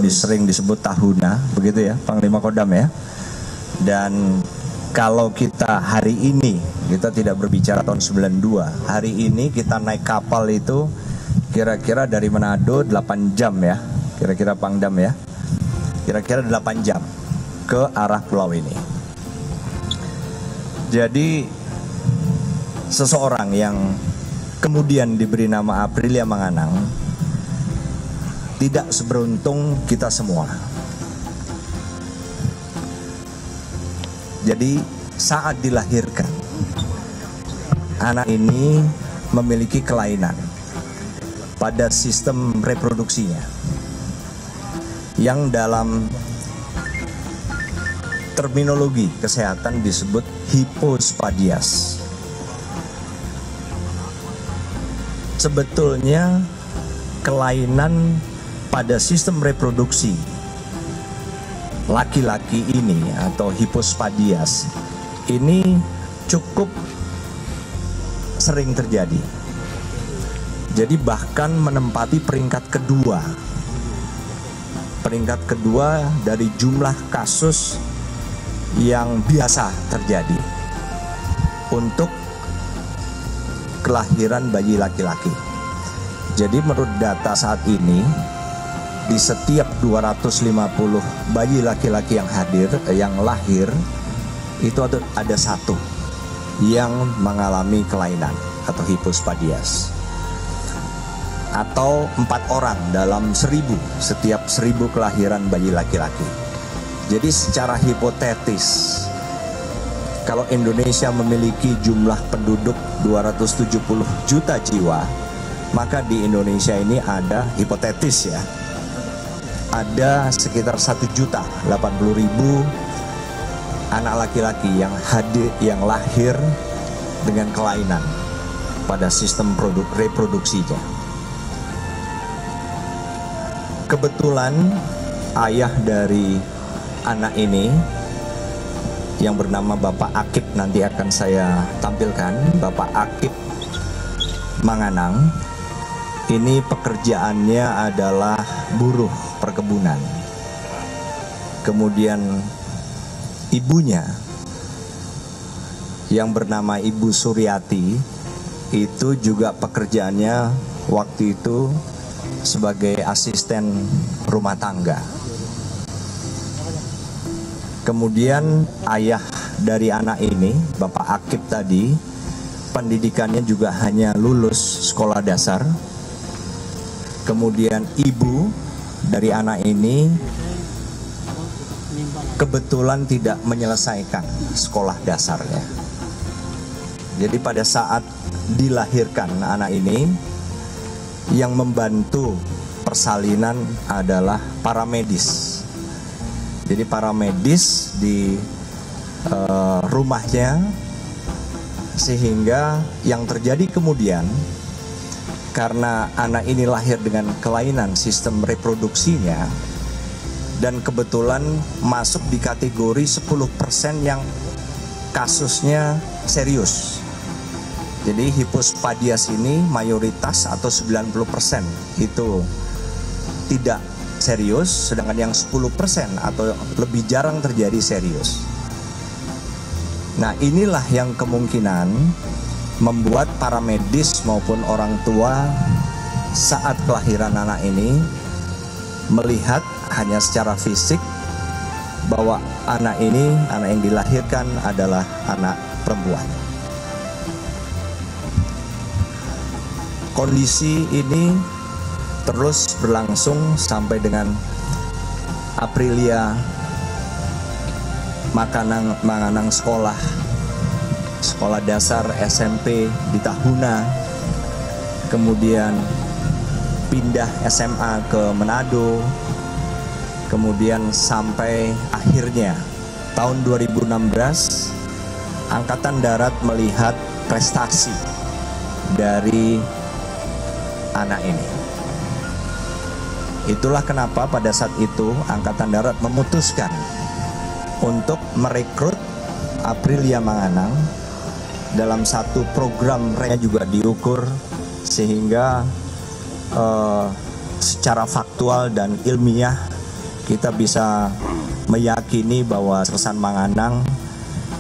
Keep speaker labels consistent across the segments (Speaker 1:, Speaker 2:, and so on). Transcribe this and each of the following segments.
Speaker 1: lebih sering disebut Tahuna, begitu ya Panglima Kodam ya. Dan kalau kita hari ini, kita tidak berbicara tahun 92, hari ini kita naik kapal itu kira-kira dari Manado 8 jam ya, kira-kira Pangdam ya, kira-kira 8 jam ke arah pulau ini. Jadi seseorang yang kemudian diberi nama Aprilia Manganang tidak seberuntung kita semua. Jadi saat dilahirkan, anak ini memiliki kelainan pada sistem reproduksinya yang dalam terminologi kesehatan disebut hipospadias. Sebetulnya kelainan pada sistem reproduksi laki-laki ini atau hipospadias ini cukup sering terjadi. Jadi bahkan menempati peringkat kedua dari jumlah kasus yang biasa terjadi untuk kelahiran bayi laki-laki. Jadi menurut data saat ini, di setiap 250 bayi laki-laki yang lahir itu ada satu yang mengalami kelainan atau hipospadias, atau 4 orang dalam 1000 setiap 1000 kelahiran bayi laki-laki. Jadi secara hipotetis, kalau Indonesia memiliki jumlah penduduk 270 juta jiwa, maka di Indonesia ini ada, hipotetis ya, ada sekitar 1.080.000 anak laki-laki yang lahir dengan kelainan pada sistem reproduksinya. Kebetulan ayah dari anak ini yang bernama Bapak Akip, nanti akan saya tampilkan, Bapak Akip Manganang. Ini pekerjaannya adalah buruh perkebunan. Kemudian ibunya yang bernama Ibu Suryati itu juga pekerjaannya waktu itu sebagai asisten rumah tangga. Kemudian ayah dari anak ini, Bapak Akip tadi, pendidikannya juga hanya lulus sekolah dasar. Kemudian ibu dari anak ini kebetulan tidak menyelesaikan sekolah dasarnya. Jadi pada saat dilahirkan anak ini, yang membantu persalinan adalah para medis. Jadi para medis di rumahnya, sehingga yang terjadi kemudian, karena anak ini lahir dengan kelainan sistem reproduksinya dan kebetulan masuk di kategori 10% yang kasusnya serius. Jadi hipospadias ini mayoritas atau 90% itu tidak serius, sedangkan yang 10% atau lebih jarang terjadi serius. Nah, inilah yang kemungkinan membuat para medis maupun orang tua saat kelahiran anak ini melihat hanya secara fisik bahwa anak yang dilahirkan adalah anak perempuan. Kondisi ini terus berlangsung sampai dengan Aprilia Manganang sekolah dasar SMP di Tahuna, kemudian pindah SMA ke Manado, kemudian sampai akhirnya tahun 2016 Angkatan Darat melihat prestasi dari anak ini. Itulah kenapa pada saat itu Angkatan Darat memutuskan untuk merekrut Aprilia Manganang dalam satu program juga diukur sehingga secara faktual dan ilmiah kita bisa meyakini bahwa Sersan Manganang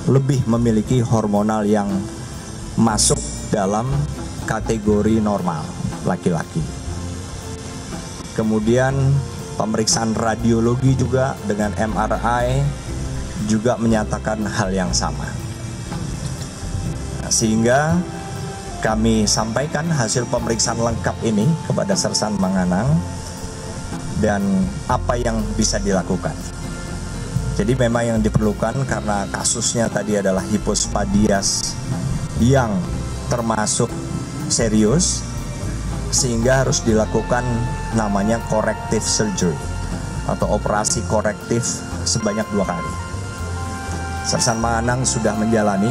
Speaker 1: lebih memiliki hormonal yang masuk dalam kategori normal laki-laki. Kemudian pemeriksaan radiologi juga dengan MRI juga menyatakan hal yang sama. Sehingga kami sampaikan hasil pemeriksaan lengkap ini kepada Sersan Manganang dan apa yang bisa dilakukan. Jadi memang yang diperlukan karena kasusnya tadi adalah hipospadias yang termasuk serius, sehingga harus dilakukan namanya corrective surgery atau operasi korektif sebanyak 2 kali. Sersan Manganang sudah menjalani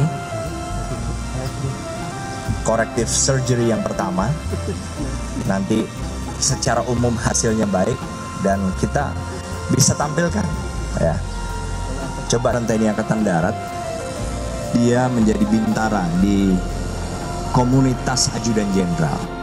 Speaker 1: corrective surgery yang pertama. Nanti secara umum hasilnya baik dan kita bisa tampilkan ya. Coba TNI Angkatan Darat, dia menjadi bintara di komunitas ajudan jenderal.